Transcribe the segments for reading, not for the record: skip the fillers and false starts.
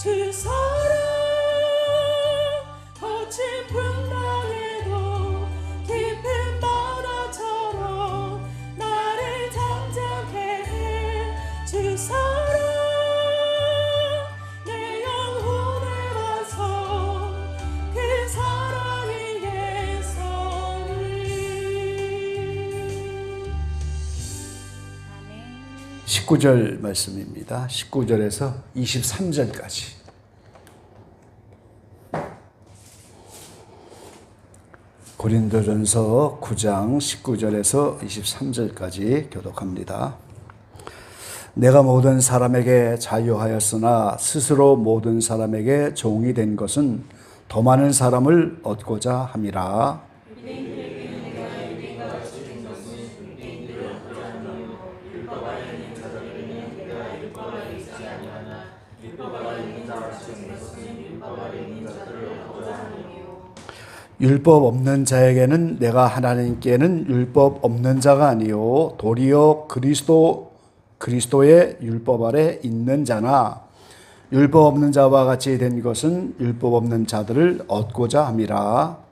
주 사랑 거친 풍랑에도 깊은 바다처럼 나를 잠잠케 해. 주 사랑 내 영혼을 봐서 그 사랑 위에 서리. 19절 말씀입니다. 19절에서 23절까지. 고린도전서 9장 19절에서 23절까지 교독합니다. 내가 모든 사람에게 자유하였으나 스스로 모든 사람에게 종이 된 것은 더 많은 사람을 얻고자 함이라. 율법 없는 자에게는 내가 하나님께는 율법 없는 자가 아니요 도리어 그리스도의 율법 아래 있는 자나 율법 없는 자와 같이 된 것은 율법 없는 자들을 얻고자 함이라.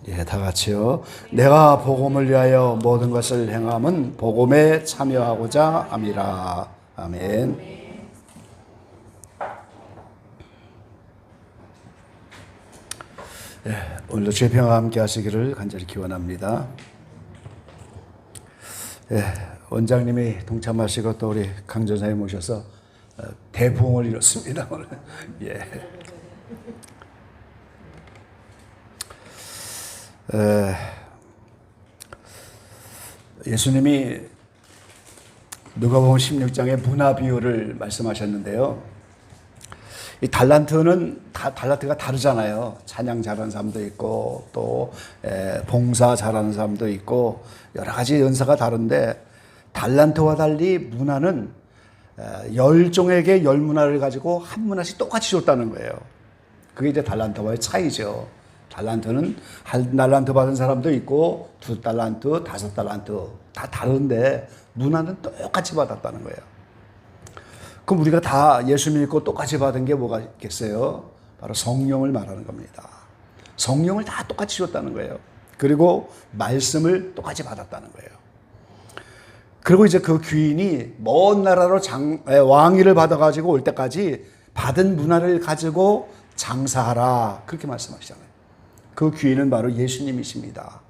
예, 다 같이요. 내가 복음을 위하여 모든 것을 행함은 복음에 참여하고자 함이라. 아멘. 예, 오늘도 주의 평화와 함께 하시기를 간절히 기원합니다. 예, 원장님이 동참하시고 또 우리 강 전사님 모셔서 대부흥을 이뤘습니다. 오늘. 예. 예수님이 누가복음 16장의 문화 비유를 말씀하셨는데요. 이 달란트가 다르잖아요. 찬양 잘하는 사람도 있고 또 봉사 잘하는 사람도 있고 여러 가지 연사가 다른데 달란트와 달리 문화는 10종에게 10문화를 가지고 한 문화씩 똑같이 줬다는 거예요. 그게 이제 달란트와의 차이죠. 달란트는 한 달란트 받은 사람도 있고 2달란트, 5달란트 다 다른데 문화는 똑같이 받았다는 거예요. 그럼 우리가 다 예수 믿고 똑같이 받은 게 뭐가 있겠어요? 바로 성령을 말하는 겁니다. 성령을 다 똑같이 줬다는 거예요. 그리고 말씀을 똑같이 받았다는 거예요. 그리고 이제 그 귀인이 먼 나라로 왕위를 받아가지고 올 때까지 받은 문화를 가지고 장사하라 그렇게 말씀하시잖아요. 그 귀인은 바로 예수님이십니다.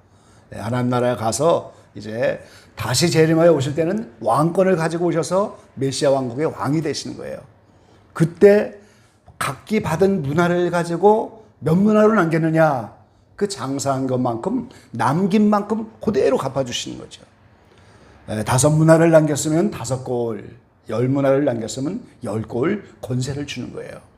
하나님 나라에 가서 이제 다시 재림하여 오실 때는 왕권을 가지고 오셔서 메시아 왕국의 왕이 되시는 거예요. 그때 각기 받은 문화를 가지고 몇 문화로 남겼느냐? 그 장사한 것만큼 남긴 만큼 그대로 갚아주시는 거죠. 5문화를 남겼으면 5골, 10문화를 남겼으면 10골 권세를 주는 거예요.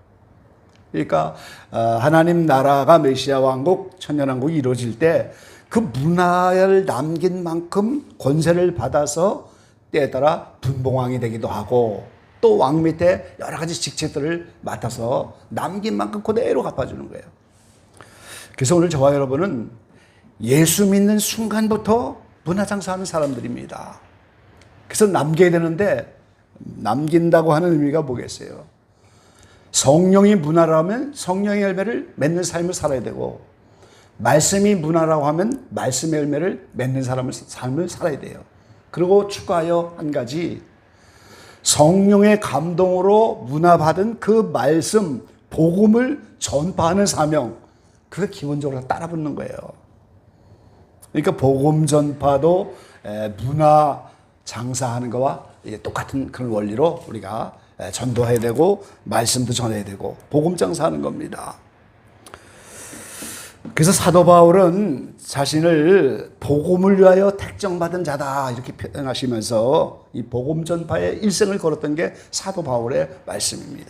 그러니까 하나님 나라가 메시아 왕국, 천년왕국이 이루어질 때 그 문화를 남긴 만큼 권세를 받아서 때에 따라 분봉왕이 되기도 하고 또 왕 밑에 여러 가지 직책들을 맡아서 남긴 만큼 그대로 갚아주는 거예요. 그래서 오늘 저와 여러분은 예수 믿는 순간부터 문화장사하는 사람들입니다. 그래서 남겨야 되는데 남긴다고 하는 의미가 뭐겠어요? 성령이 문화라면 성령의 열매를 맺는 삶을 살아야 되고 말씀이 문화라고 하면 말씀의 열매를 맺는 삶을 살아야 돼요. 그리고 추가하여 한 가지 성령의 감동으로 문화받은 그 말씀, 복음을 전파하는 사명 그게 기본적으로 따라 붙는 거예요. 그러니까 복음 전파도 문화 장사하는 거와 똑같은 그런 원리로 우리가 전도해야 되고 말씀도 전해야 되고 복음 장사하는 겁니다. 그래서 사도 바울은 자신을 복음을 위하여 택정받은 자다 이렇게 표현하시면서 이 복음 전파에 일생을 걸었던 게 사도 바울의 말씀입니다.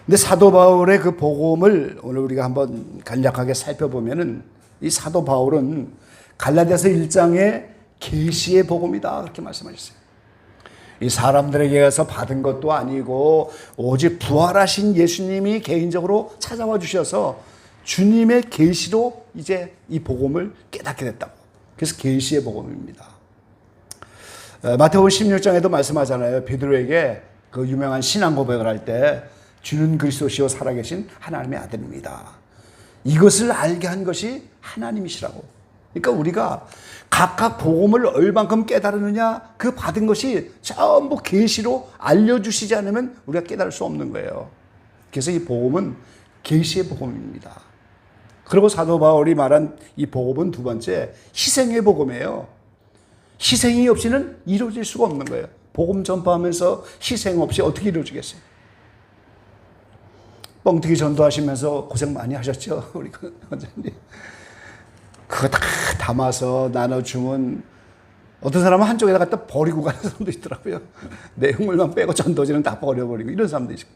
근데 사도 바울의 그 복음을 오늘 우리가 한번 간략하게 살펴보면은 이 사도 바울은 갈라디아서 1장의 계시의 복음이다 그렇게 말씀하셨어요. 이 사람들에게서 받은 것도 아니고 오직 부활하신 예수님이 개인적으로 찾아와 주셔서 주님의 계시로 이제 이 복음을 깨닫게 됐다고. 그래서 계시의 복음입니다. 마태복음 16장에도 말씀하잖아요. 베드로에게 그 유명한 신앙 고백을 할 때 주는 그리스도시요 살아계신 하나님의 아들입니다. 이것을 알게 한 것이 하나님이시라고. 그러니까 우리가 각각 복음을 얼만큼 깨달으느냐, 그 받은 것이 전부 계시로 알려주시지 않으면 우리가 깨달을 수 없는 거예요. 그래서 이 복음은 계시의 복음입니다. 그리고 사도 바울이 말한 이 복음은 두 번째, 희생의 복음이에요. 희생이 없이는 이루어질 수가 없는 거예요. 복음 전파하면서 희생 없이 어떻게 이루어지겠어요? 뻥튀기 전도하시면서 고생 많이 하셨죠? 우리 원장님. 그거 다 담아서 나눠주면 어떤 사람은 한쪽에다 갖다 버리고 가는 사람도 있더라고요. 내용물만 빼고 전도지는 다 버려버리고 이런 사람도 있어요.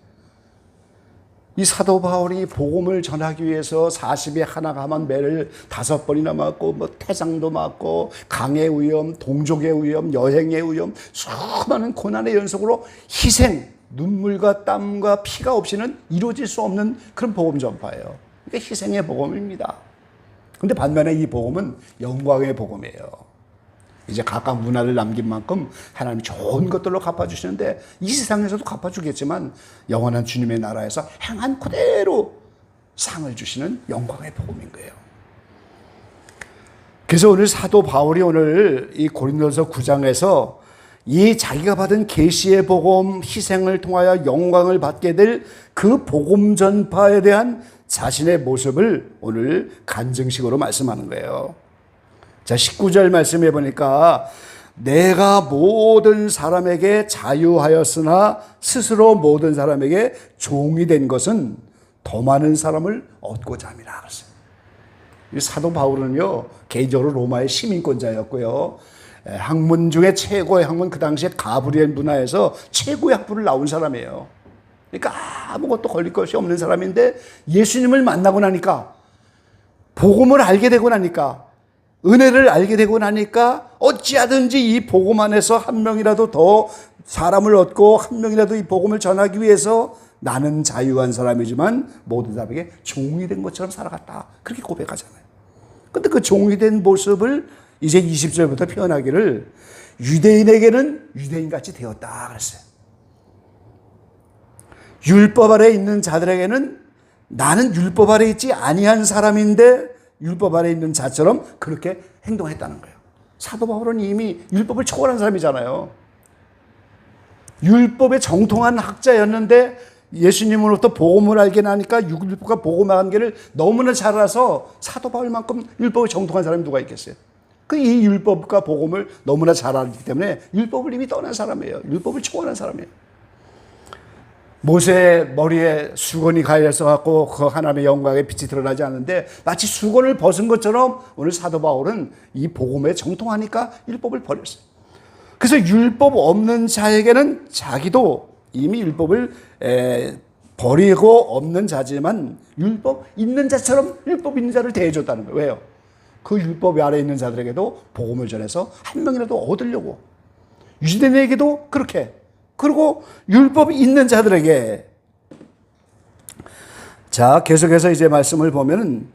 이 사도 바울이 복음을 전하기 위해서 40에 하나 감한 매를 5번이나 맞고, 뭐 태장도 맞고, 강의 위험, 동족의 위험, 여행의 위험, 수많은 고난의 연속으로 희생, 눈물과 땀과 피가 없이는 이루어질 수 없는 그런 복음 전파예요. 그러니까 희생의 복음입니다. 근데 반면에 이 복음은 영광의 복음이에요. 이제 각각 문화를 남긴 만큼 하나님이 좋은 것들로 갚아주시는데 이 세상에서도 갚아주겠지만 영원한 주님의 나라에서 행한 그대로 상을 주시는 영광의 복음인 거예요. 그래서 오늘 사도 바울이 오늘 이 고린도서 9장에서 이 자기가 받은 계시의 복음, 희생을 통하여 영광을 받게 될 그 복음 전파에 대한 자신의 모습을 오늘 간증식으로 말씀하는 거예요. 자, 19절 말씀해 보니까 내가 모든 사람에게 자유하였으나 스스로 모든 사람에게 종이 된 것은 더 많은 사람을 얻고자 함이라 그랬어요. 이 사도 바울은요, 개인적으로 로마의 시민권자였고요. 학문 중에 최고의 학문, 그 당시에 가브리엘 문화에서 최고의 학부를 나온 사람이에요. 그러니까 아무것도 걸릴 것이 없는 사람인데 예수님을 만나고 나니까, 복음을 알게 되고 나니까, 은혜를 알게 되고 나니까 어찌하든지 이 복음 안에서 한 명이라도 더 사람을 얻고 한 명이라도 이 복음을 전하기 위해서 나는 자유한 사람이지만 모든 사람에게 종이 된 것처럼 살아갔다. 그렇게 고백하잖아요. 근데 그 종이 된 모습을 이제 20절부터 표현하기를 유대인에게는 유대인같이 되었다 그랬어요. 율법 아래 있는 자들에게는 나는 율법 아래 있지 아니한 사람인데 율법 아래 있는 자처럼 그렇게 행동했다는 거예요. 사도 바울은 이미 율법을 초월한 사람이잖아요. 율법에 정통한 학자였는데 예수님으로부터 복음을 알게 나니까 율법과 복음의 관계를 너무나 잘 알아서 사도 바울만큼 율법에 정통한 사람이 누가 있겠어요? 이 율법과 복음을 너무나 잘 알기 때문에 율법을 이미 떠난 사람이에요. 율법을 초월한 사람이에요. 모세의 머리에 수건이 가려서 갖고 그 하나님의 영광의 빛이 드러나지 않는데 마치 수건을 벗은 것처럼 오늘 사도 바울은 이 복음에 정통하니까 율법을 버렸어요. 그래서 율법 없는 자에게는 자기도 이미 율법을 버리고 없는 자지만 율법 있는 자처럼 율법 있는 자를 대해줬다는 거예요. 왜요? 그 율법 아래 있는 자들에게도 복음을 전해서 한 명이라도 얻으려고. 유대인에게도 그렇게. 그리고 율법이 있는 자들에게. 자, 계속해서 이제 말씀을 보면은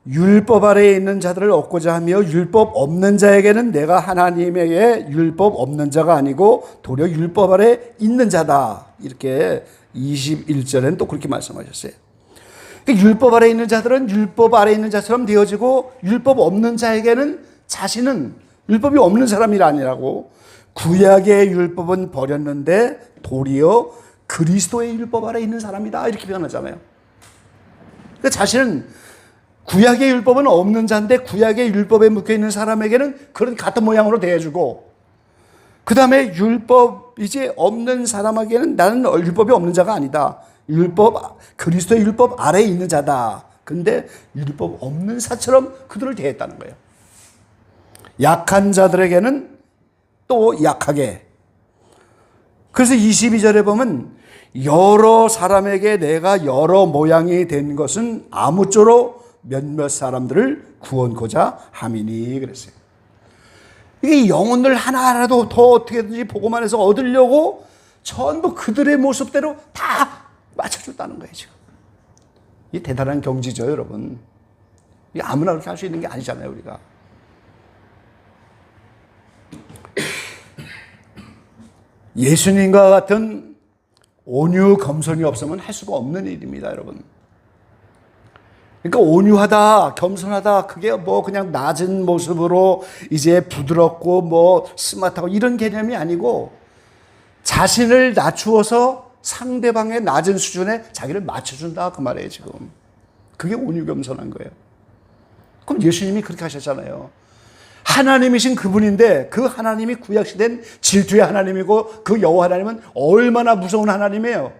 율법 아래에 있는 자들을 얻고자 하며 율법 없는 자에게는 내가 하나님에게 율법 없는 자가 아니고 도리어 율법 아래에 있는 자다. 이렇게 21절에는 또 그렇게 말씀하셨어요. 율법 아래에 있는 자들은 율법 아래에 있는 자처럼 되어지고 율법 없는 자에게는 자신은 율법이 없는 사람이 아니라고. 구약의 율법은 버렸는데 도리어 그리스도의 율법 아래에 있는 사람이다. 이렇게 표현하잖아요. 그러니까 자신은 구약의 율법은 없는 자인데 구약의 율법에 묶여있는 사람에게는 그런 같은 모양으로 대해주고 그 다음에 율법이지 없는 사람에게는 나는 율법이 없는 자가 아니다. 그리스도의 율법 아래에 있는 자다. 근데 율법 없는 사처럼 그들을 대했다는 거예요. 약한 자들에게는 또 약하게. 그래서 22절에 보면 여러 사람에게 내가 여러 모양이 된 것은 아무쪼록 몇몇 사람들을 구원코자 함이니 그랬어요. 이게 영혼들 하나하나도 더 어떻게든지 복음 안에서 얻으려고 전부 그들의 모습대로 다 맞춰줬다는 거예요. 지금 이 대단한 경지죠, 여러분. 이 아무나 그렇게 할 수 있는 게 아니잖아요, 우리가. 예수님과 같은 온유 겸손이 없으면 할 수가 없는 일입니다, 여러분. 그러니까 온유하다, 겸손하다, 그게 뭐 그냥 낮은 모습으로 이제 부드럽고 뭐 스마트하고 이런 개념이 아니고 자신을 낮추어서 상대방의 낮은 수준에 자기를 맞춰준다, 그 말이에요, 지금. 그게 온유 겸손한 거예요. 그럼 예수님이 그렇게 하셨잖아요. 하나님이신 그분인데 그 하나님이 구약시된 질투의 하나님이고 그 여호와 하나님은 얼마나 무서운 하나님이에요.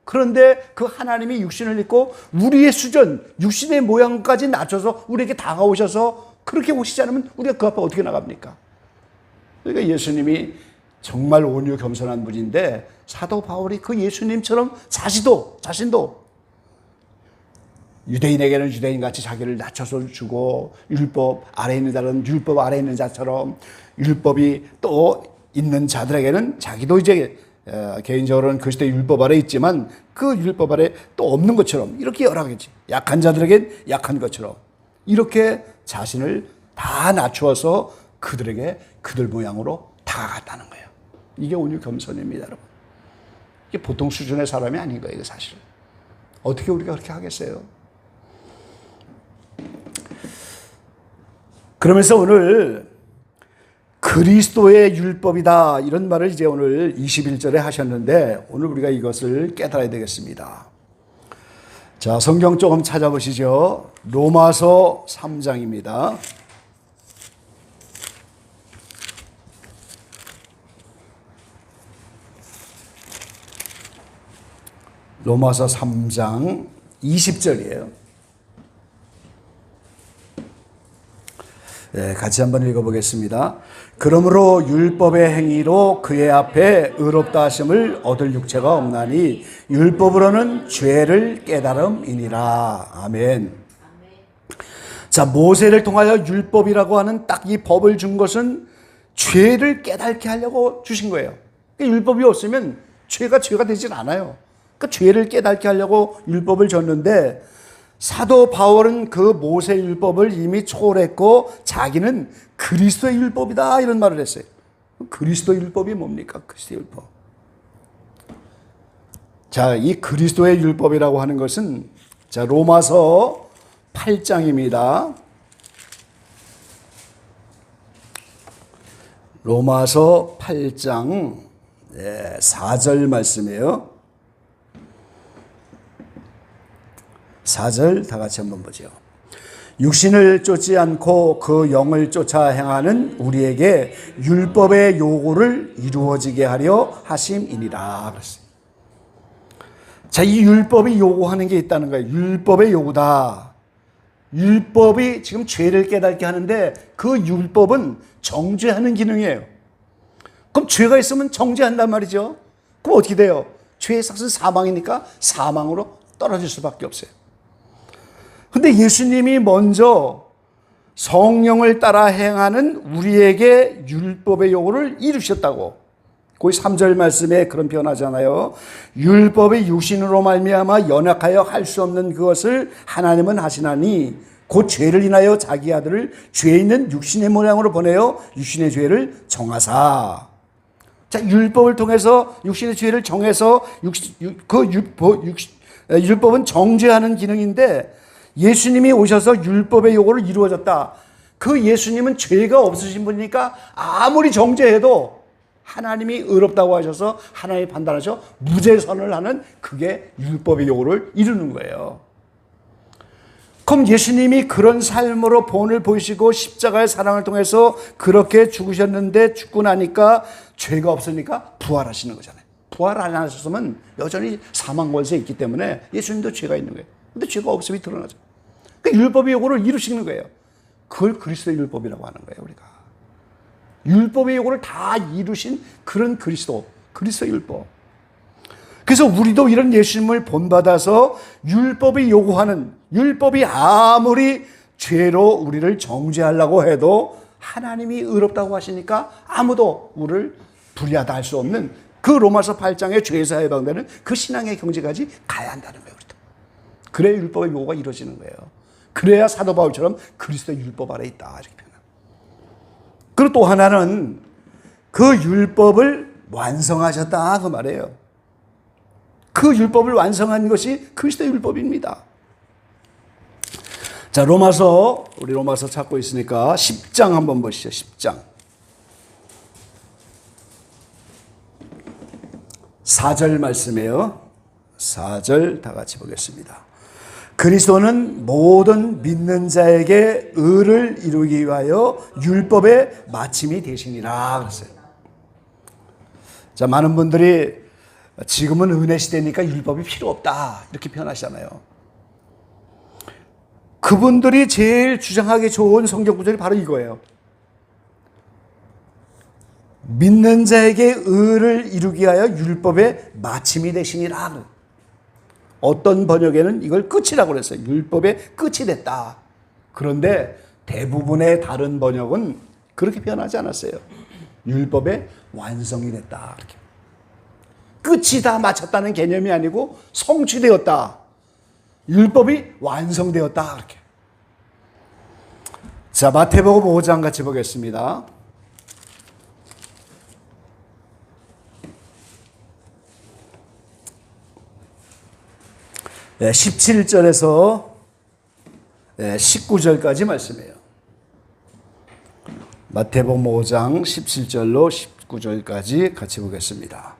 그런데 그 하나님이 육신을 입고 우리의 수준, 육신의 모양까지 낮춰서 우리에게 다가오셔서 그렇게 오시지 않으면 우리가 그 앞에 어떻게 나갑니까? 그러니까 예수님이 정말 온유 겸손한 분인데 사도 바울이 그 예수님처럼 자신도 유대인에게는 유대인같이 자기를 낮춰서 주고 율법 아래에 있는 자는 율법 아래에 있는 자처럼 율법이 또 있는 자들에게는 자기도 이제 개인적으로는 그리스도의 율법 아래 있지만 그 율법 아래 또 없는 것처럼 이렇게 열하겠지. 약한 자들에겐 약한 것처럼 이렇게 자신을 다 낮추어서 그들에게 그들 모양으로 다가갔다는 거예요. 이게 온유 겸손입니다, 여러분. 이게 보통 수준의 사람이 아닌 거예요, 이거 사실. 어떻게 우리가 그렇게 하겠어요? 그러면서 오늘 그리스도의 율법이다 이런 말을 이제 오늘 21절에 하셨는데 오늘 우리가 이것을 깨달아야 되겠습니다. 자, 성경 조금 찾아보시죠. 로마서 3장입니다. 로마서 3장 20절이에요. 네, 같이 한번 읽어보겠습니다. 그러므로 율법의 행위로 그의 앞에 의롭다 하심을 얻을 육체가 없나니 율법으로는 죄를 깨달음이니라. 아멘. 자, 모세를 통하여 율법이라고 하는 딱 이 법을 준 것은 죄를 깨닫게 하려고 주신 거예요. 그러니까 율법이 없으면 죄가 되질 않아요. 그러니까 죄를 깨닫게 하려고 율법을 줬는데 사도 바울은 그 모세 율법을 이미 초월했고 자기는 그리스도의 율법이다 이런 말을 했어요. 그리스도의 율법이 뭡니까? 그리스도의 율법. 자, 이 그리스도의 율법이라고 하는 것은 자, 로마서 8장입니다. 로마서 8장 4절 말씀이에요. 4절 다 같이 한번 보죠. 육신을 쫓지 않고 그 영을 쫓아 행하는 우리에게 율법의 요구를 이루어지게 하려 하심이니라. 그랬어요. 자, 이 율법이 요구하는 게 있다는 거예요. 율법의 요구다. 율법이 지금 죄를 깨닫게 하는데 그 율법은 정죄하는 기능이에요. 그럼 죄가 있으면 정죄한단 말이죠. 그럼 어떻게 돼요? 죄의 삭은 사망이니까 사망으로 떨어질 수밖에 없어요. 근데 예수님이 먼저 성령을 따라 행하는 우리에게 율법의 요구를 이루셨다고. 거기 3절 말씀에 그런 표현하잖아요. 율법이 육신으로 말미암아 연약하여 할 수 없는 그것을 하나님은 하시나니 곧 죄를 인하여 자기 아들을 죄 있는 육신의 모양으로 보내어 육신의 죄를 정하사. 자, 율법을 통해서 육신의 죄를 정해서 율법은 정죄하는 기능인데 예수님이 오셔서 율법의 요구를 이루어졌다. 그 예수님은 죄가 없으신 분이니까 아무리 정죄해도 하나님이 의롭다고 하셔서 하나님이 판단하셔 무죄선을 하는 그게 율법의 요구를 이루는 거예요. 그럼 예수님이 그런 삶으로 본을 보이시고 십자가의 사랑을 통해서 그렇게 죽으셨는데 죽고 나니까 죄가 없으니까 부활하시는 거잖아요. 부활 안 하셨으면 여전히 사망 권세에 있기 때문에 예수님도 죄가 있는 거예요. 근데 죄가 없음이 드러나죠. 그러니까 율법의 요구를 이루시는 거예요. 그걸 그리스도의 율법이라고 하는 거예요, 우리가. 율법의 요구를 다 이루신 그런 그리스도의 율법. 그래서 우리도 이런 예수님을 본받아서 율법이 요구하는, 율법이 아무리 죄로 우리를 정죄하려고 해도 하나님이 의롭다고 하시니까 아무도 우리를 불의하다 할 수 없는 그 로마서 8장의 죄에서 해방되는 그 신앙의 경지까지 가야 한다는 거예요. 우리도. 그래야 율법의 요구가 이루어지는 거예요. 그래야 사도 바울처럼 그리스도의 율법 아래 있다 이렇게 표현합니다. 그리고 또 하나는 그 율법을 완성하셨다 그 말이에요. 그 율법을 완성한 것이 그리스도의 율법입니다. 자, 우리 로마서 찾고 있으니까 10장 한번 보시죠. 10장 4절 말씀이에요. 4절 다 같이 보겠습니다. 그리스도는 모든 믿는 자에게 의를 이루기 위하여 율법의 마침이 되시니라 그랬어요. 자, 많은 분들이 지금은 은혜 시대니까 율법이 필요 없다 이렇게 표현하시잖아요. 그분들이 제일 주장하기 좋은 성경 구절이 바로 이거예요. 믿는 자에게 의를 이루기 위하여 율법의 마침이 되시니라. 어떤 번역에는 이걸 끝이라고 그랬어요. 율법의 끝이 됐다. 그런데 대부분의 다른 번역은 그렇게 표현하지 않았어요. 율법의 완성이 됐다. 이렇게. 끝이 다 마쳤다는 개념이 아니고 성취되었다. 율법이 완성되었다. 이렇게. 자, 마태복음 5장 같이 보겠습니다. 17절에서 19절까지 말씀이에요. 마태복음 5장 17절로 19절까지 같이 보겠습니다.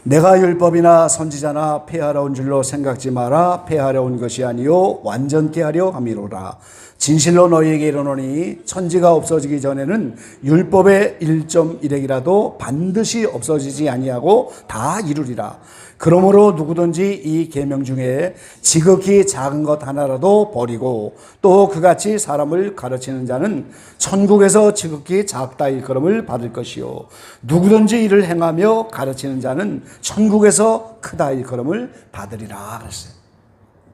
내가 율법이나 선지자나 폐하러 온 줄로 생각지 마라. 폐하려 온 것이 아니요 완전케 하려 함이로라. 진실로 너희에게 이르노니 천지가 없어지기 전에는 율법의 1.1핵이라도 반드시 없어지지 아니하고 다 이루리라. 그러므로 누구든지 이 계명 중에 지극히 작은 것 하나라도 버리고 또 그같이 사람을 가르치는 자는 천국에서 지극히 작다 일컬음을 받을 것이요 누구든지 이를 행하며 가르치는 자는 천국에서 크다 일컬음을 받으리라 그랬어요.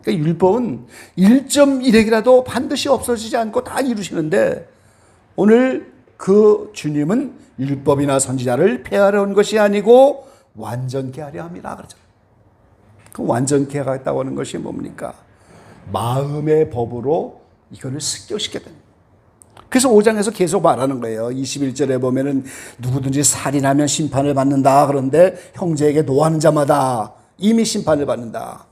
그러니까 율법은 1.1핵이라도 반드시 없어지지 않고 다 이루시는데 오늘 그 주님은 율법이나 선지자를 폐하려 온 것이 아니고 완전케 하려 함이라 그러죠. 그 완전케 하겠다고 하는 것이 뭡니까? 마음의 법으로 이거를 습격시켜야 됩니다. 그래서 5장에서 계속 말하는 거예요. 21절에 보면은 누구든지 살인하면 심판을 받는다. 그런데 형제에게 노하는 자마다 이미 심판을 받는다.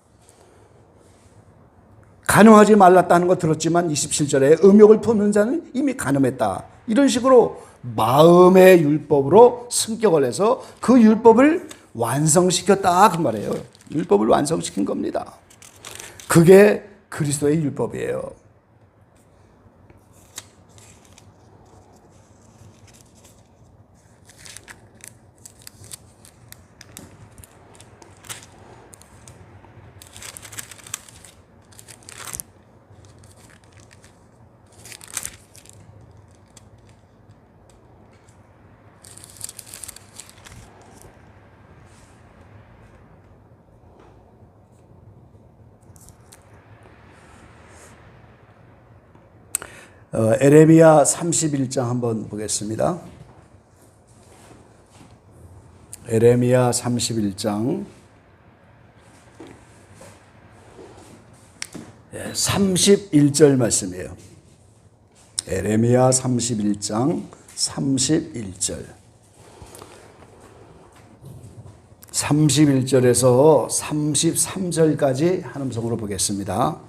간음하지 말랐다는 거 들었지만 27절에 음욕을 품는 자는 이미 간음했다. 이런 식으로 마음의 율법으로 승격을 해서 그 율법을 완성시켰다 그 말이에요. 율법을 완성시킨 겁니다. 그게 그리스도의 율법이에요. 에레미야 31장 한번 보겠습니다. 에레미야 31장 31절 말씀이에요. 에레미야 31장 31절 31절에서 33절까지 한 음성으로 보겠습니다.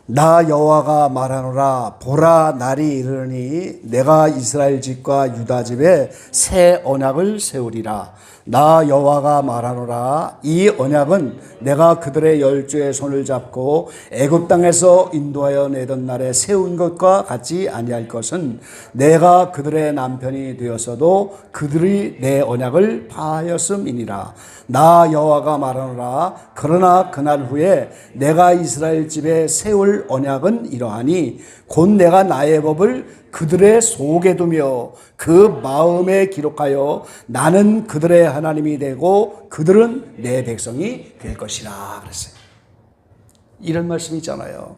나 여호와가 말하노라. 보라, 날이 이르니 내가 이스라엘 집과 유다 집에 새 언약을 세우리라. 나 여호와가 말하노라. 이 언약은 내가 그들의 열조의 손을 잡고 애굽 땅에서 인도하여 내던 날에 세운 것과 같지 아니할 것은 내가 그들의 남편이 되었어도 그들이 내 언약을 파하였음이니라. 나 여호와가 말하노라. 그러나 그날 후에 내가 이스라엘 집에 세울 언약은 이러하니 곧 내가 나의 법을 그들의 속에 두며 그 마음에 기록하여 나는 그들의 하나님이 되고 그들은 내 백성이 될 것이라 그랬어요. 이런 말씀이 있잖아요.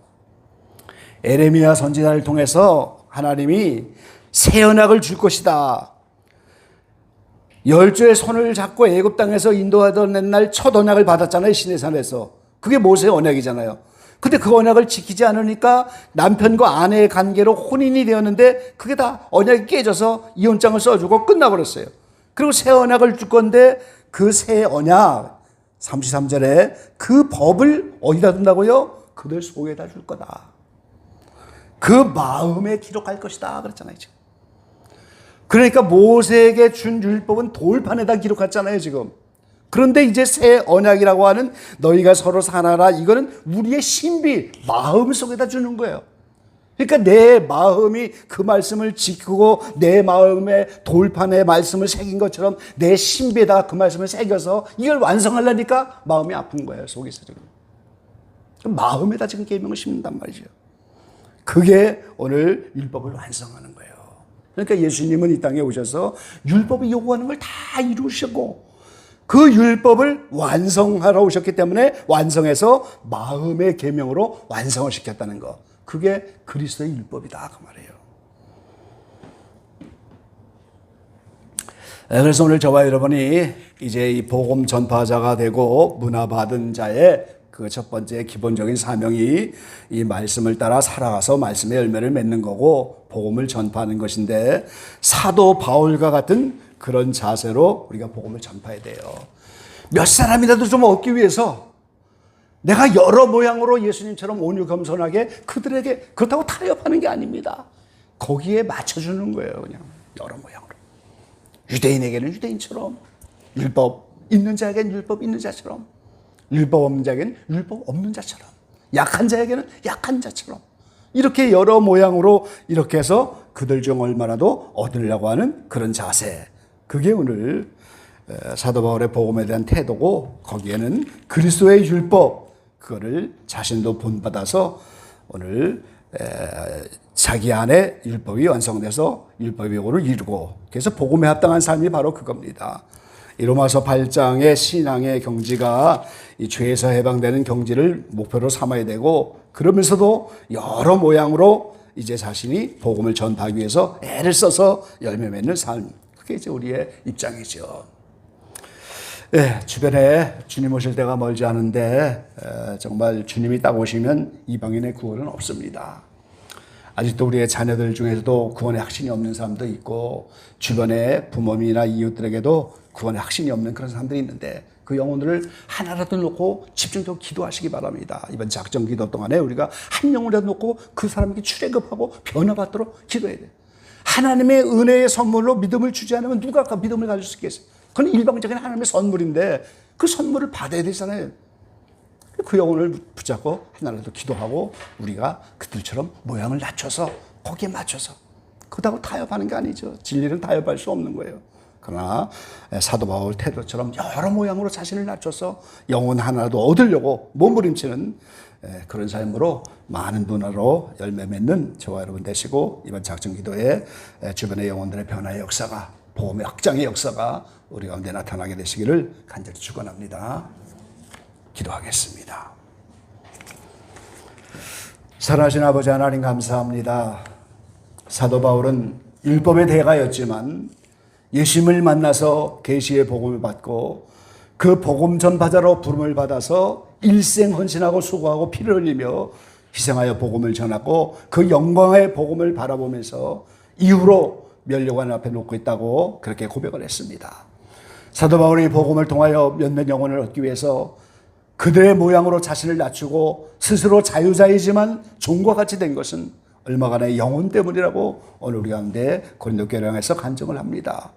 에레미야 선지자를 통해서 하나님이 새 언약을 줄 것이다. 열조의 손을 잡고 애굽 땅에서 인도하던 옛날 첫 언약을 받았잖아요. 시내산에서. 그게 모세의 언약이잖아요. 근데 그 언약을 지키지 않으니까 남편과 아내의 관계로 혼인이 되었는데 그게 다 언약이 깨져서 이혼장을 써주고 끝나버렸어요. 그리고 새 언약을 줄 건데 그 새 언약 33절에 그 법을 어디다 둔다고요? 그들 속에다 줄 거다. 그 마음에 기록할 것이다 그랬잖아요 지금. 그러니까 모세에게 준 율법은 돌판에다 기록했잖아요 지금. 그런데 이제 새 언약이라고 하는 너희가 서로 사나라, 이거는 우리의 신비 마음 속에다 주는 거예요. 그러니까 내 마음이 그 말씀을 지키고 내 마음에 돌판에 말씀을 새긴 것처럼 내 신비에다가 그 말씀을 새겨서 이걸 완성하려니까 마음이 아픈 거예요 속에서 지금. 마음에다 지금 계명을 심는단 말이죠. 그게 오늘 율법을 완성하는 거예요. 그러니까 예수님은 이 땅에 오셔서 율법이 요구하는 걸 다 이루시고 그 율법을 완성하러 오셨기 때문에 완성해서 마음의 계명으로 완성을 시켰다는 거. 그게 그리스도의 율법이다 그 말이에요. 그래서 오늘 저와 여러분이 이제 이 복음 전파자가 되고 문화받은 자의 그 첫 번째 기본적인 사명이 이 말씀을 따라 살아가서 말씀의 열매를 맺는 거고 복음을 전파하는 것인데, 사도 바울과 같은 그런 자세로 우리가 복음을 전파해야 돼요. 몇 사람이라도 좀 얻기 위해서 내가 여러 모양으로 예수님처럼 온유 겸손하게 그들에게 그렇다고 타협하는 게 아닙니다. 거기에 맞춰주는 거예요. 그냥 여러 모양으로. 유대인에게는 유대인처럼, 율법 있는 자에게는 율법 있는 자처럼, 율법 없는 자에게는 율법 없는 자처럼, 약한 자에게는 약한 자처럼, 이렇게 여러 모양으로 이렇게 해서 그들 중 얼마라도 얻으려고 하는 그런 자세. 그게 오늘 사도 바울의 복음에 대한 태도고, 거기에는 그리스도의 율법, 그거를 자신도 본받아서 오늘 자기 안에 율법이 완성돼서 율법의 요구를 이루고, 그래서 복음에 합당한 삶이 바로 그겁니다. 이 로마서 8장의 신앙의 경지가 이 죄에서 해방되는 경지를 목표로 삼아야 되고, 그러면서도 여러 모양으로 이제 자신이 복음을 전파하기 위해서 애를 써서 열매 맺는 삶. 그게 이제 우리의 입장이죠. 예, 주변에 주님 오실 때가 멀지 않은데 정말 주님이 딱 오시면 이방인의 구원은 없습니다. 아직도 우리의 자녀들 중에서도 구원의 확신이 없는 사람도 있고, 주변의 부모님이나 이웃들에게도 구원의 확신이 없는 그런 사람들이 있는데, 그 영혼들을 하나라도 놓고 집중적으로 기도하시기 바랍니다. 이번 작정 기도 동안에 우리가 한 영혼이라도 놓고 그 사람에게 출애굽하고 변화받도록 기도해야 돼요. 하나님의 은혜의 선물로 믿음을 주지 않으면 누가 그 믿음을 가질 수 있겠어요? 그건 일방적인 하나님의 선물인데 그 선물을 받아야 되잖아요. 그 영혼을 붙잡고 하나라도 기도하고 우리가 그들처럼 모양을 낮춰서 거기에 맞춰서, 그렇다고 타협하는 게 아니죠. 진리는 타협할 수 없는 거예요. 그러나 사도 바울 태도처럼 여러 모양으로 자신을 낮춰서 영혼 하나라도 얻으려고 몸부림치는 그런 삶으로 많은 분야로 열매 맺는 저와 여러분 되시고, 이번 작정 기도에 주변의 영혼들의 변화의 역사가, 복음의 확장의 역사가 우리 가운데 나타나게 되시기를 간절히 축원합니다. 기도하겠습니다. 사랑하신 아버지 하나님 감사합니다. 사도 바울은 율법의 대가였지만 예수님을 만나서 계시의 복음을 받고 그 복음 전파자로 부름을 받아서 일생 헌신하고 수고하고 피를 흘리며 희생하여 복음을 전하고 그 영광의 복음을 바라보면서 이후로 면류관 앞에 놓고 있다고 그렇게 고백을 했습니다. 사도 바울이 복음을 통하여 몇몇 영혼을 얻기 위해서 그들의 모양으로 자신을 낮추고 스스로 자유자이지만 종과 같이 된 것은 얼마간의 영혼 때문이라고 오늘 우리 가운데 고린도 교회를 향해서 간증을 합니다.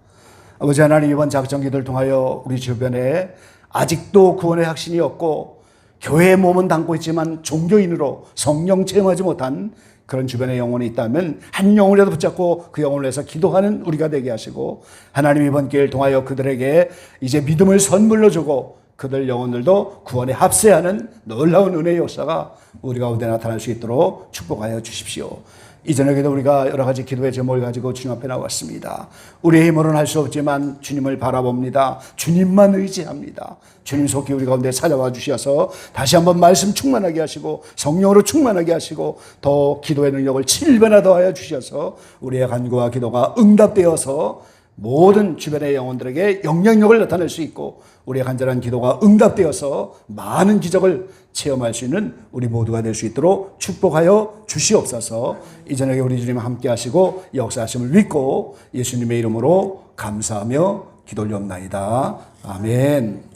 아버지 하나님, 이번 작정 기도를 통하여 우리 주변에 아직도 구원의 확신이 없고 교회의 몸은 담고 있지만 종교인으로 성령 체험하지 못한 그런 주변의 영혼이 있다면 한 영혼이라도 붙잡고 그 영혼을 위해서 기도하는 우리가 되게 하시고, 하나님 이번 기회를 통하여 그들에게 이제 믿음을 선물로 주고 그들 영혼들도 구원에 합세하는 놀라운 은혜의 역사가 우리 가운데 나타날 수 있도록 축복하여 주십시오. 이전에도 우리가 여러 가지 기도의 제목을 가지고 주님 앞에 나왔습니다. 우리의 힘으로는 할 수 없지만 주님을 바라봅니다. 주님만 의지합니다. 주님 속히 우리 가운데 찾아와 주셔서 다시 한번 말씀 충만하게 하시고 성령으로 충만하게 하시고 더 기도의 능력을 7배나 더하여 주셔서 우리의 간구와 기도가 응답되어서 모든 주변의 영혼들에게 영향력을 나타낼 수 있고 우리의 간절한 기도가 응답되어서 많은 기적을 체험할 수 있는 우리 모두가 될 수 있도록 축복하여 주시옵소서. 이 저녁에 우리 주님 함께 하시고 역사하심을 믿고 예수님의 이름으로 감사하며 기도 올리옵나이다. 아멘.